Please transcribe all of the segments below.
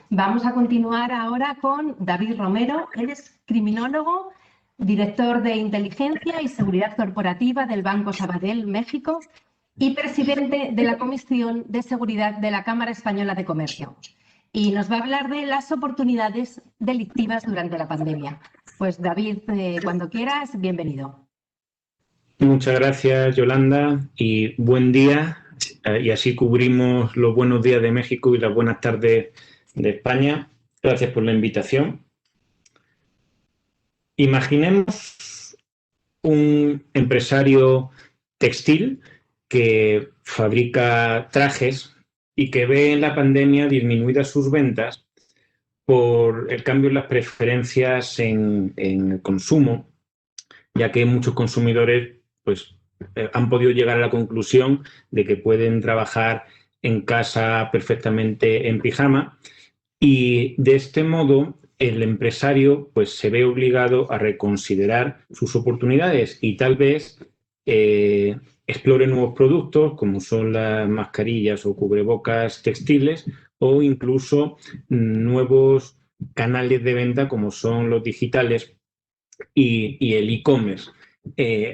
Vamos a continuar ahora con David Romero. Él es criminólogo, director de Inteligencia y Seguridad Corporativa del Banco Sabadell, México, y presidente de la Comisión de Seguridad de la Cámara Española de Comercio. Y nos va a hablar de las oportunidades delictivas durante la pandemia. Pues David, cuando quieras, bienvenido. Muchas gracias, Yolanda, y buen día. Y así cubrimos los buenos días de México y las buenas tardes de España. Gracias por la invitación. Imaginemos un empresario textil que fabrica trajes y que ve en la pandemia disminuidas sus ventas por el cambio en las preferencias en el consumo, ya que muchos consumidores han podido llegar a la conclusión de que pueden trabajar en casa perfectamente en pijama, y de este modo el empresario se ve obligado a reconsiderar sus oportunidades y tal vez explore nuevos productos como son las mascarillas o cubrebocas textiles, o incluso nuevos canales de venta como son los digitales y el e-commerce,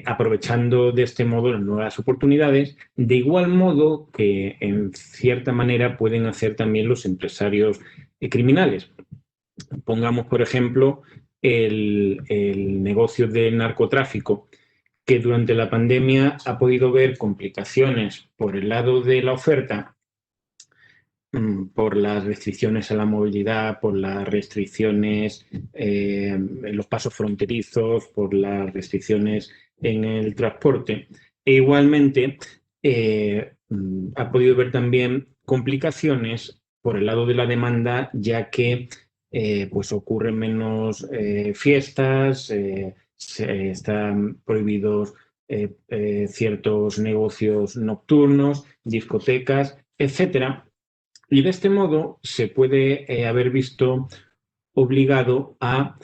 aprovechando de este modo las nuevas oportunidades, de igual modo que en cierta manera pueden hacer también los empresarios criminales. Pongamos, por ejemplo, el negocio del narcotráfico, que durante la pandemia ha podido ver complicaciones por el lado de la oferta, por las restricciones a la movilidad, por las restricciones en los pasos fronterizos, por las restricciones en el transporte. E igualmente ha podido ver también complicaciones por el lado de la demanda, ya que ocurren menos fiestas, están prohibidos ciertos negocios nocturnos, discotecas, etcétera. Y de este modo se puede haber visto obligado a,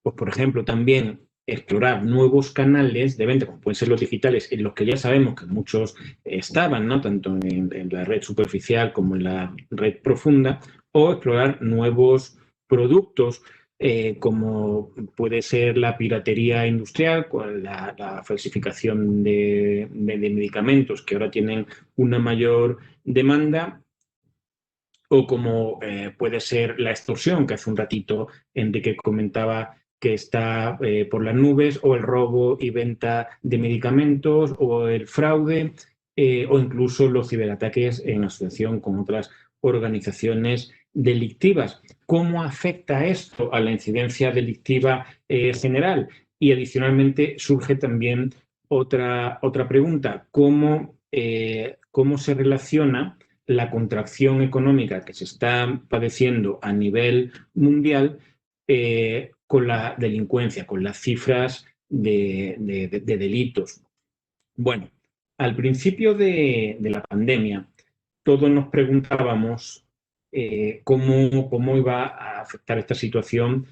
por ejemplo, también explorar nuevos canales de venta, como pueden ser los digitales, en los que ya sabemos que muchos estaban, ¿no?, tanto en la red superficial como en la red profunda, o explorar nuevos productos, como puede ser la piratería industrial, la falsificación de medicamentos que ahora tienen una mayor demanda, o como puede ser la extorsión, que hace un ratito Enrique comentaba que está por las nubes, o el robo y venta de medicamentos, o el fraude, o incluso los ciberataques en asociación con otras organizaciones delictivas. ¿Cómo afecta esto a la incidencia delictiva general? Y adicionalmente surge también otra pregunta: ¿cómo se relaciona la contracción económica que se está padeciendo a nivel mundial con la delincuencia, con las cifras de delitos? Bueno, al principio de la pandemia, todos nos preguntábamos cómo iba a afectar esta situación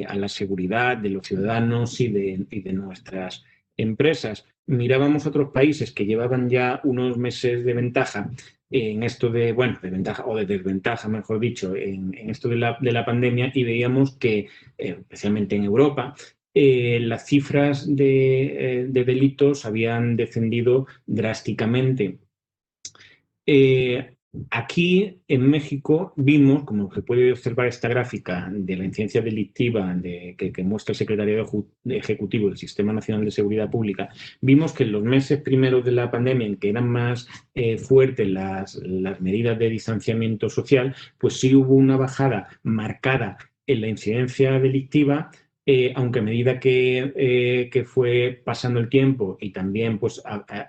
a la seguridad de los ciudadanos y de nuestras empresas. Mirábamos a otros países que llevaban ya unos meses de ventaja en esto de ventaja o de desventaja, mejor dicho, en esto de la pandemia, y veíamos que, especialmente en Europa, las cifras de delitos habían descendido drásticamente. Aquí en México vimos, como se puede observar esta gráfica de la incidencia delictiva que muestra el Secretariado Ejecutivo del Sistema Nacional de Seguridad Pública, vimos que en los meses primeros de la pandemia, en que eran más fuertes las medidas de distanciamiento social, pues sí hubo una bajada marcada en la incidencia delictiva, aunque a medida que fue pasando el tiempo y también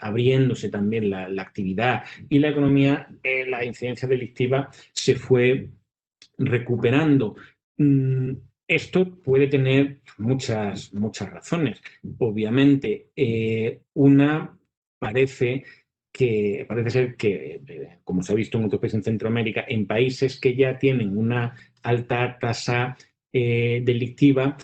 abriéndose también la actividad y la economía, la incidencia delictiva se fue recuperando. Esto puede tener muchas razones. Obviamente, una parece ser que, como se ha visto en otros países en Centroamérica, en países que ya tienen una alta tasa delictiva,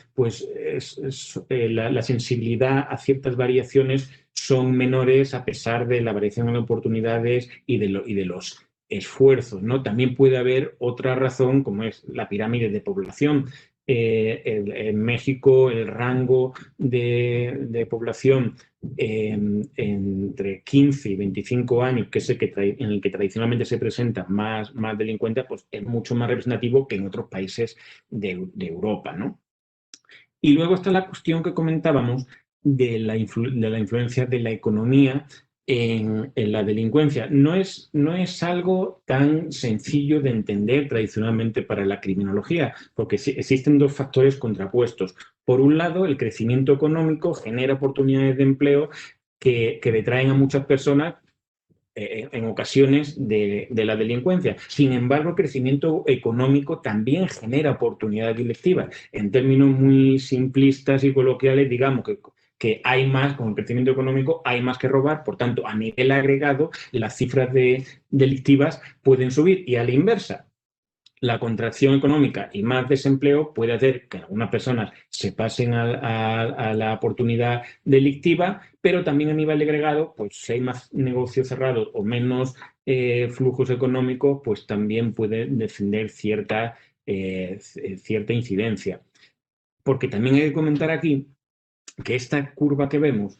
la sensibilidad a ciertas variaciones son menores, a pesar de la variación en oportunidades y de los esfuerzos, ¿no? También puede haber otra razón, como es la pirámide de población. En México el rango de población entre 15 y 25 años, que es en el que tradicionalmente se presentan más delincuentes, pues es mucho más representativo que en otros países de Europa, ¿no? Y luego está la cuestión que comentábamos de la influencia de la economía en la delincuencia. No es algo tan sencillo de entender tradicionalmente para la criminología, porque existen dos factores contrapuestos. Por un lado, el crecimiento económico genera oportunidades de empleo que detraen a muchas personas en ocasiones de la delincuencia. Sin embargo, el crecimiento económico también genera oportunidades delictivas. En términos muy simplistas y coloquiales, digamos que hay más, con el crecimiento económico, hay más que robar, por tanto, a nivel agregado, las cifras delictivas pueden subir. Y a la inversa, la contracción económica y más desempleo puede hacer que algunas personas se pasen a la oportunidad delictiva, pero también a nivel agregado, pues si hay más negocios cerrados o menos flujos económicos, pues también puede descender cierta incidencia. Porque también hay que comentar aquí que esta curva que vemos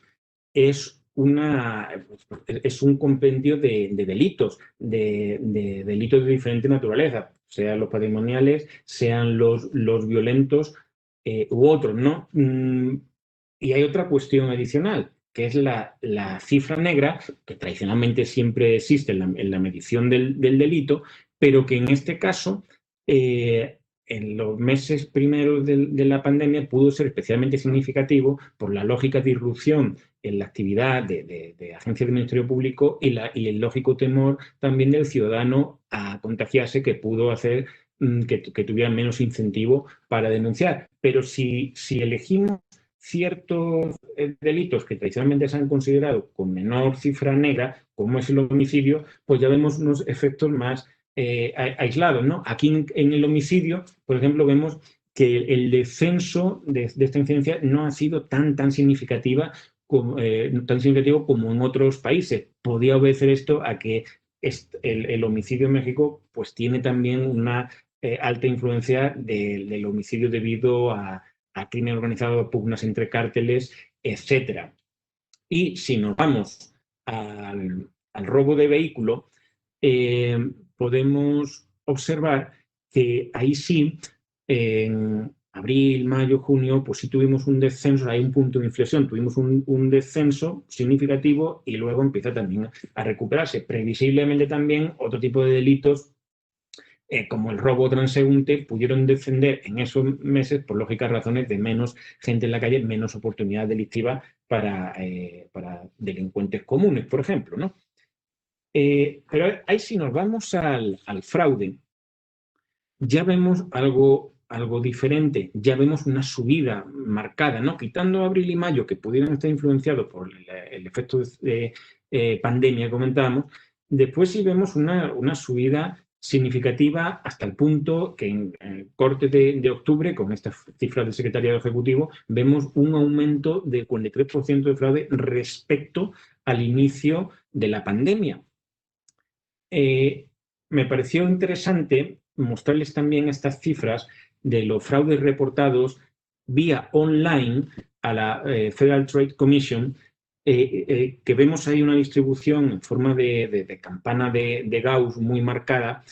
es un compendio de delitos, de delitos de diferente naturaleza, sean los patrimoniales, sean los violentos u otros, ¿no? Y hay otra cuestión adicional, que es la cifra negra, que tradicionalmente siempre existe en la medición del delito, pero que en este caso en los meses primeros de la pandemia pudo ser especialmente significativo por la lógica de irrupción en la actividad de agencias del Ministerio Público y el lógico temor también del ciudadano a contagiarse, que pudo hacer que tuviera menos incentivo para denunciar. Pero si elegimos ciertos delitos que tradicionalmente se han considerado con menor cifra negra, como es el homicidio, pues ya vemos unos efectos más aislados, ¿no? Aquí en el homicidio, por ejemplo, vemos que el descenso de esta incidencia no ha sido tan significativa como en otros países. Podría obedecer esto a que el homicidio en México pues tiene también una alta influencia del homicidio debido a crimen organizado, pugnas entre cárteles, etc. Y si nos vamos al robo de vehículo, podemos observar que ahí sí, en abril, mayo, junio, pues sí tuvimos un descenso, hay un punto de inflexión, tuvimos un descenso significativo y luego empieza también a recuperarse. Previsiblemente también otro tipo de delitos como el robo transeúnte pudieron descender en esos meses por lógicas razones de menos gente en la calle, menos oportunidad delictiva para delincuentes comunes, por ejemplo, ¿no? Pero ahí si nos vamos al fraude, ya vemos algo diferente, ya vemos una subida marcada, ¿no? Quitando abril y mayo, que pudieran estar influenciados por el efecto de pandemia, comentábamos, después sí vemos una subida significativa hasta el punto que en el corte de octubre, con estas cifras del Secretariado Ejecutivo, vemos un aumento de 43% de fraude respecto al inicio de la pandemia. Me pareció interesante mostrarles también estas cifras de los fraudes reportados vía online a la Federal Trade Commission, que vemos ahí una distribución en forma de campana de Gauss muy marcada,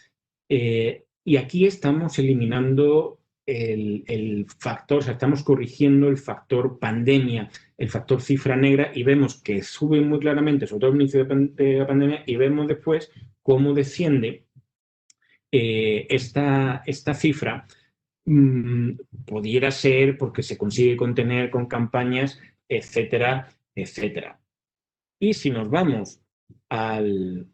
y aquí estamos eliminando el factor, o sea, estamos corrigiendo el factor pandemia, el factor cifra negra, y vemos que sube muy claramente, sobre todo al inicio de la pandemia, y vemos después cómo desciende esta cifra. Pudiera ser porque se consigue contener con campañas, etcétera, etcétera. Y si nos vamos al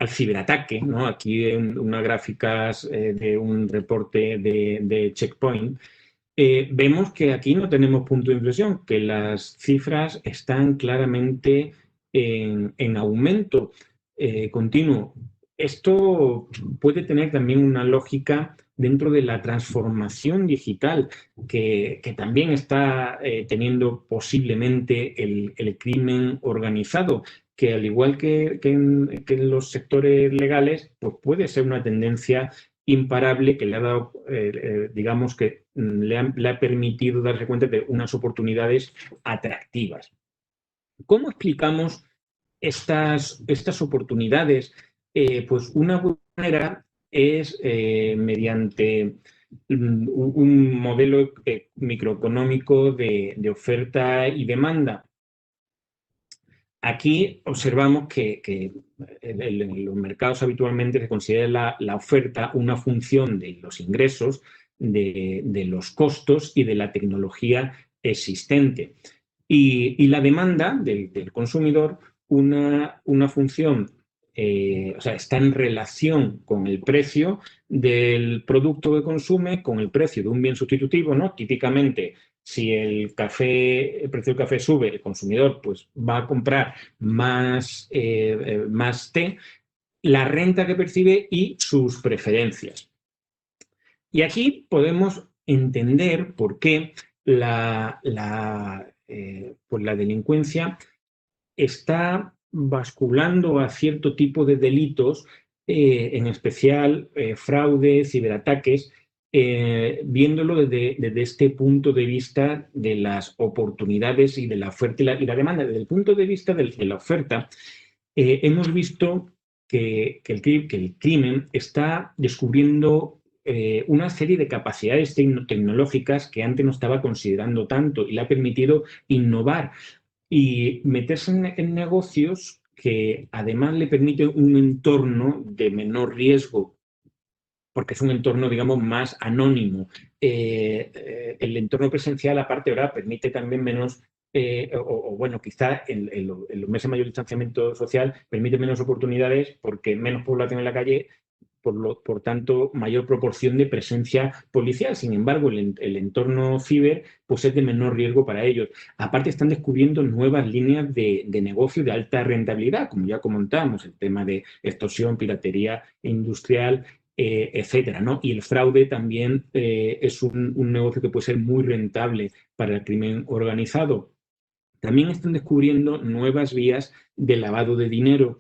ciberataque, ¿no? Aquí en unas gráficas de un reporte de Checkpoint, vemos que aquí no tenemos punto de inflexión, que las cifras están claramente en aumento continuo. Esto puede tener también una lógica dentro de la transformación digital que también está teniendo posiblemente el crimen organizado, que al igual que en los sectores legales, pues puede ser una tendencia imparable que le ha dado, digamos que le ha permitido darse cuenta de unas oportunidades atractivas. ¿Cómo explicamos estas oportunidades? Pues una buena manera es mediante un modelo microeconómico de oferta y demanda. Aquí observamos que en los mercados habitualmente se considera la oferta una función de los ingresos, de los costos y de la tecnología existente. Y la demanda del consumidor, una función, o sea, está en relación con el precio del producto que consume, con el precio de un bien sustitutivo, ¿no? Típicamente, si el precio del café sube, el consumidor pues, va a comprar más té, la renta que percibe y sus preferencias. Y aquí podemos entender por qué pues la delincuencia está basculando a cierto tipo de delitos, en especial fraude, ciberataques, viéndolo desde este punto de vista de las oportunidades y de la oferta y la demanda. Desde el punto de vista de la oferta, hemos visto que el crimen está descubriendo una serie de capacidades tecnológicas que antes no estaba considerando tanto y le ha permitido innovar y meterse en negocios que además le permiten un entorno de menor riesgo, porque es un entorno, digamos, más anónimo. El entorno presencial, aparte, ahora permite también menos, bueno, quizá en los meses de mayor distanciamiento social permite menos oportunidades porque menos población en la calle, por tanto, mayor proporción de presencia policial. Sin embargo, el entorno ciber pues, es de menor riesgo para ellos. Aparte, están descubriendo nuevas líneas de negocio de alta rentabilidad, como ya comentamos, el tema de extorsión, piratería industrial, etcétera, ¿no? Y el fraude también es un negocio que puede ser muy rentable para el crimen organizado. También están descubriendo nuevas vías de lavado de dinero.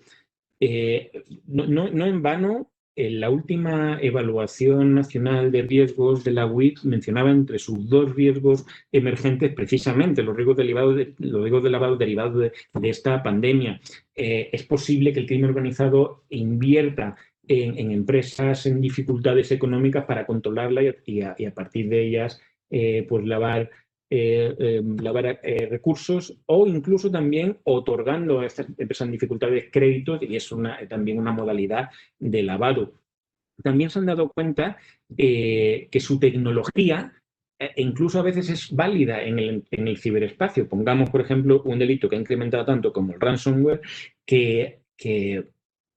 No en vano, la última evaluación nacional de riesgos de la UIC mencionaba entre sus dos riesgos emergentes precisamente los riesgos de lavado derivados de esta pandemia. Es posible que el crimen organizado invierta en empresas en dificultades económicas para controlarla y a partir de ellas pues lavar recursos o incluso también otorgando a estas empresas en dificultades créditos y es también una modalidad de lavado. También se han dado cuenta que su tecnología incluso a veces es válida en el ciberespacio. Pongamos, por ejemplo, un delito que ha incrementado tanto como el ransomware, que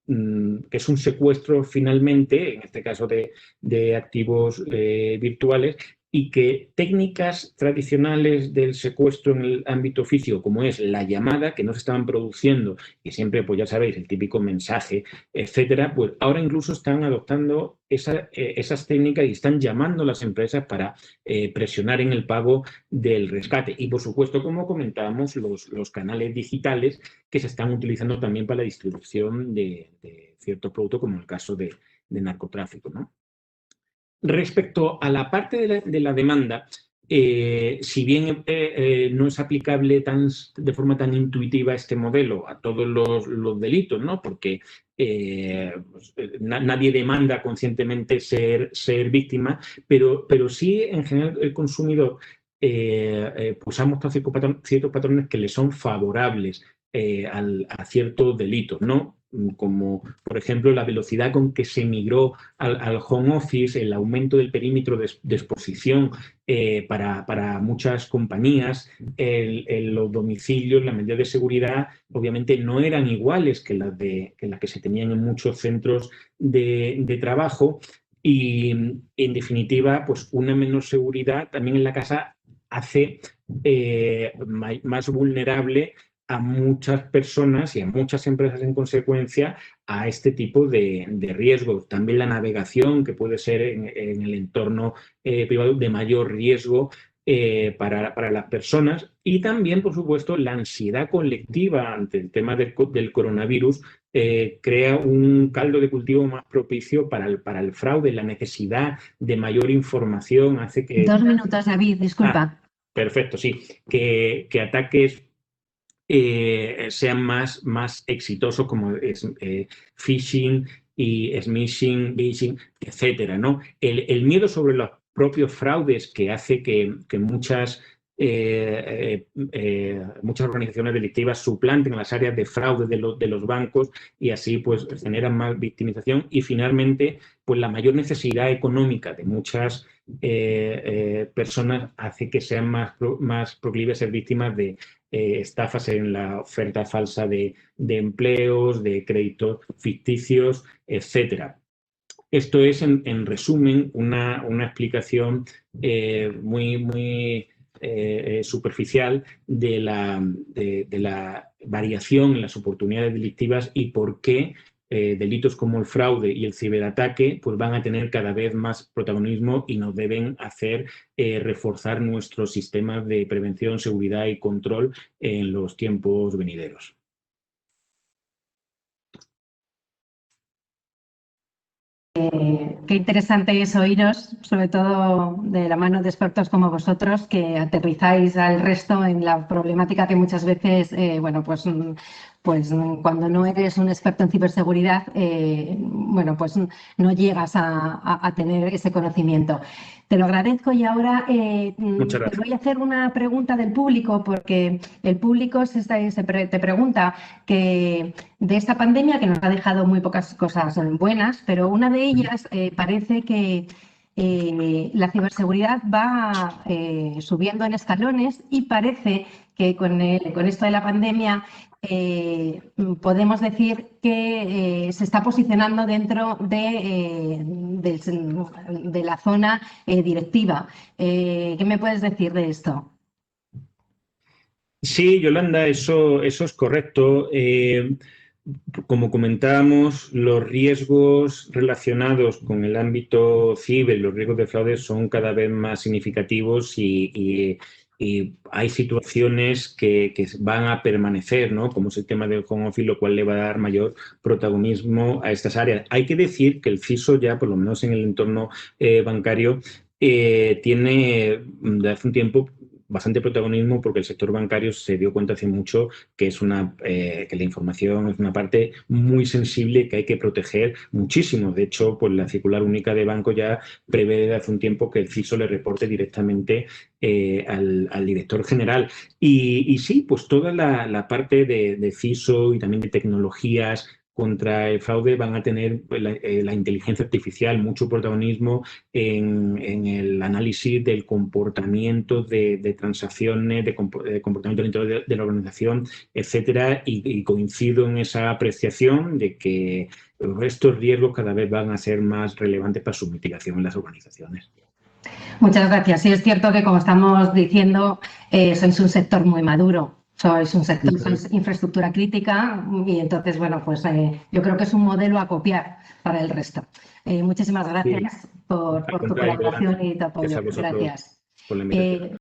es un secuestro finalmente, en este caso de activos virtuales, y que técnicas tradicionales del secuestro en el ámbito físico, como es la llamada, que no se estaban produciendo, y siempre, pues ya sabéis, el típico mensaje, etcétera, pues ahora incluso están adoptando esas técnicas y están llamando a las empresas para presionar en el pago del rescate. Y, por supuesto, como comentábamos, los canales digitales que se están utilizando también para la distribución de ciertos productos, como el caso de narcotráfico, ¿no? Respecto a la parte de la demanda, si bien no es aplicable de forma tan intuitiva este modelo a todos los delitos, ¿no? Porque nadie demanda conscientemente ser víctima, pero sí, en general, el consumidor pues ha mostrado ciertos patrones que le son favorables a ciertos delitos, ¿no? Como, por ejemplo, la velocidad con que se migró al home office, el aumento del perímetro de exposición para muchas compañías, los domicilios, las medidas de seguridad, obviamente no eran iguales que las que se tenían en muchos centros de trabajo y, en definitiva, pues una menor seguridad también en la casa hace más vulnerable a muchas personas y a muchas empresas en consecuencia a este tipo de riesgos. También la navegación, que puede ser en el entorno privado de mayor riesgo para las personas Y también, por supuesto, la ansiedad colectiva ante el tema del coronavirus crea un caldo de cultivo más propicio para el fraude. La necesidad de mayor información hace que... 2 minutos, David, disculpa. Perfecto, sí. Que ataques sean más exitosos, como es phishing y smishing, phishing, etcétera, ¿no? El miedo sobre los propios fraudes que hace que muchas organizaciones delictivas suplanten las áreas de fraude de los bancos y así pues generan más victimización y finalmente pues la mayor necesidad económica de muchas personas hace que sean más proclives a ser víctimas de estafas en la oferta falsa de empleos, de créditos ficticios, etcétera. Esto es, en resumen, una explicación muy superficial de la variación en las oportunidades delictivas y por qué delitos como el fraude y el ciberataque pues van a tener cada vez más protagonismo y nos deben hacer reforzar nuestros sistemas de prevención, seguridad y control en los tiempos venideros. Qué interesante es oíros, sobre todo de la mano de expertos como vosotros, que aterrizáis al resto en la problemática que muchas veces, bueno, pues cuando no eres un experto en ciberseguridad, bueno, pues no llegas a tener ese conocimiento. Te lo agradezco y ahora te voy a hacer una pregunta del público, porque el público te pregunta que de esta pandemia, que nos ha dejado muy pocas cosas buenas, pero una de ellas parece que la ciberseguridad va subiendo en escalones y parece que con esto de la pandemia podemos decir que se está posicionando dentro de la zona directiva. ¿Qué me puedes decir de esto? Sí, Yolanda, eso es correcto. Como comentábamos, los riesgos relacionados con el ámbito ciber, los riesgos de fraude son cada vez más significativos y hay situaciones que van a permanecer, ¿no? Como es el tema del home office, lo cual le va a dar mayor protagonismo a estas áreas. Hay que decir que el CISO ya, por lo menos en el entorno bancario, tiene de hace un tiempo bastante protagonismo porque el sector bancario se dio cuenta hace mucho que que la información es una parte muy sensible que hay que proteger muchísimo. De hecho, pues la circular única de banco ya prevé desde hace un tiempo que el CISO le reporte directamente al director general. Y sí, pues toda la parte de CISO y también de tecnologías contra el fraude van a tener la inteligencia artificial mucho protagonismo en el análisis del comportamiento de transacciones, de comportamiento dentro de la organización, etcétera, y coincido en esa apreciación de que estos riesgos cada vez van a ser más relevantes para su mitigación en las organizaciones. Muchas gracias. Sí, es cierto que, como estamos diciendo, sois un sector muy maduro. Sois un sector, sois infraestructura crítica y entonces, bueno, pues yo creo que es un modelo a copiar para el resto. Muchísimas gracias por tu colaboración y tu apoyo. Gracias. Por la invitación.